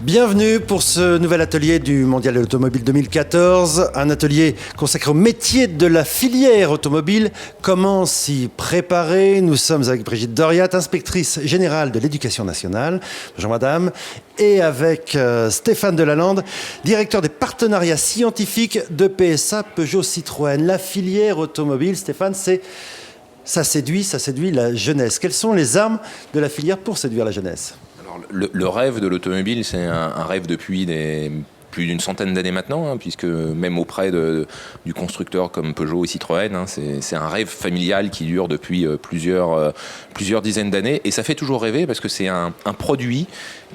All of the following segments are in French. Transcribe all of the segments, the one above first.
Bienvenue pour ce nouvel atelier du Mondial de l'Automobile 2014, un atelier consacré au métier de la filière automobile. Comment s'y préparer? Nous sommes avec Brigitte Doriat, inspectrice générale de l'Éducation nationale. Bonjour madame. Et avec Stéphane Delalande, directeur des partenariats scientifiques de PSA Peugeot Citroën. La filière automobile, Stéphane, ça séduit la jeunesse. Quelles sont les armes de la filière pour séduire la jeunesse? Le rêve de l'automobile, c'est un rêve depuis plus d'une centaine d'années maintenant, puisque même auprès du constructeur comme Peugeot et Citroën, c'est un rêve familial qui dure depuis plusieurs dizaines d'années. Et ça fait toujours rêver parce que c'est un produit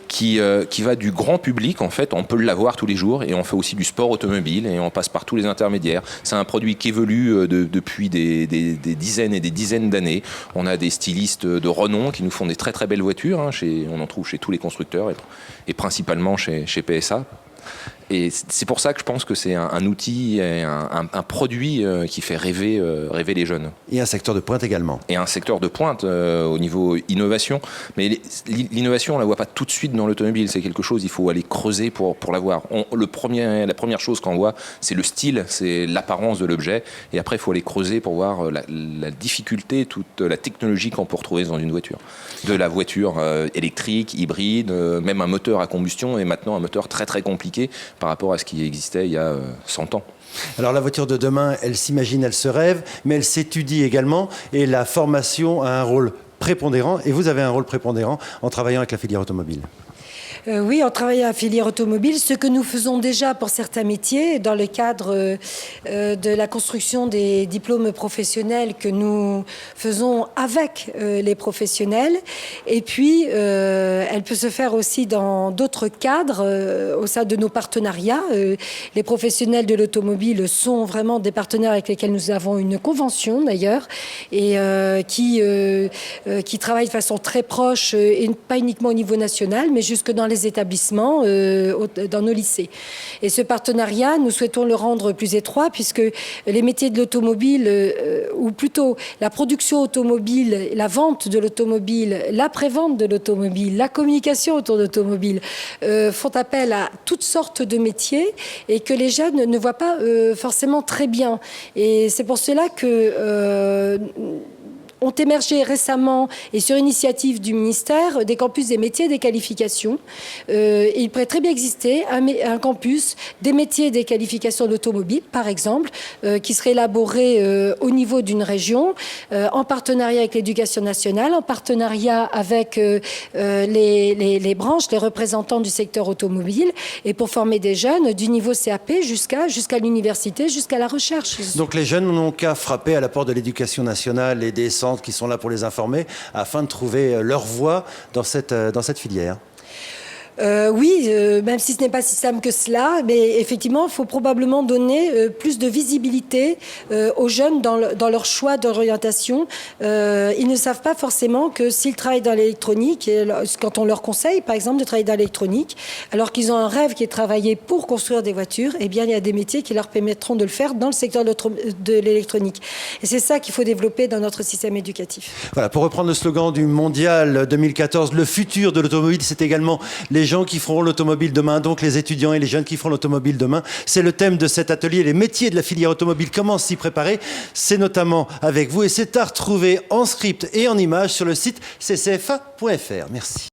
qui va du grand public. En fait, on peut l'avoir tous les jours, et on fait aussi du sport automobile et on passe par tous les intermédiaires. C'est un produit qui évolue depuis des dizaines et des dizaines d'années. On a des stylistes de renom qui nous font des très très belles voitures. On en trouve chez tous les constructeurs et principalement chez PSA. Et c'est pour ça que je pense que c'est un outil, un produit qui fait rêver les jeunes. Et un secteur de pointe également. Et un secteur de pointe au niveau innovation. Mais l'innovation, on ne la voit pas tout de suite dans l'automobile. C'est quelque chose, il faut aller creuser pour la voir. La première chose qu'on voit, c'est le style, c'est l'apparence de l'objet. Et après, il faut aller creuser pour voir la difficulté, toute la technologie qu'on peut retrouver dans une voiture. De la voiture électrique, hybride, même un moteur à combustion, et maintenant un moteur très très compliqué par rapport à ce qui existait il y a 100 ans. Alors la voiture de demain, elle s'imagine, elle se rêve, mais elle s'étudie également, et la formation a un rôle prépondérant, et vous avez un rôle prépondérant en travaillant avec la filière automobile. Oui, on travaille à la filière automobile, ce que nous faisons déjà pour certains métiers dans le cadre de la construction des diplômes professionnels que nous faisons avec les professionnels. Et puis, elle peut se faire aussi dans d'autres cadres au sein de nos partenariats. Les professionnels de l'automobile sont vraiment des partenaires avec lesquels nous avons une convention d'ailleurs, et qui travaillent de façon très proche, et pas uniquement au niveau national, mais jusque dans les établissements, dans nos lycées. Et ce partenariat, nous souhaitons le rendre plus étroit, puisque les métiers de l'automobile, ou plutôt la production automobile, la vente de l'automobile, l'après-vente de l'automobile, la communication autour de l'automobile, font appel à toutes sortes de métiers, et que les jeunes ne voient pas forcément très bien. Et c'est pour cela que ont émergé récemment, et sur initiative du ministère, des campus des métiers et des qualifications. Et il pourrait très bien exister un campus des métiers et des qualifications de l'automobile, par exemple, qui serait élaboré au niveau d'une région, en partenariat avec l'Éducation nationale, en partenariat avec les branches, les représentants du secteur automobile, et pour former des jeunes du niveau CAP jusqu'à l'université, jusqu'à la recherche. Donc les jeunes n'ont qu'à frapper à la porte de l'Éducation nationale et des centres qui sont là pour les informer, afin de trouver leur voie dans cette filière. Oui, même si ce n'est pas si simple que cela, mais effectivement, il faut probablement donner plus de visibilité aux jeunes dans leur choix d'orientation. Ils ne savent pas forcément que s'ils travaillent dans l'électronique, quand on leur conseille, par exemple, de travailler dans l'électronique, alors qu'ils ont un rêve qui est de travailler pour construire des voitures, eh bien, il y a des métiers qui leur permettront de le faire dans le secteur de l'électronique. Et c'est ça qu'il faut développer dans notre système éducatif. Voilà, pour reprendre le slogan du Mondial 2014, le futur de l'automobile, c'est également les gens qui feront l'automobile demain, donc les étudiants et les jeunes qui feront l'automobile demain. C'est le thème de cet atelier, les métiers de la filière automobile, comment s'y préparer. C'est notamment avec vous, et c'est à retrouver en script et en images sur le site ccfa.fr. Merci.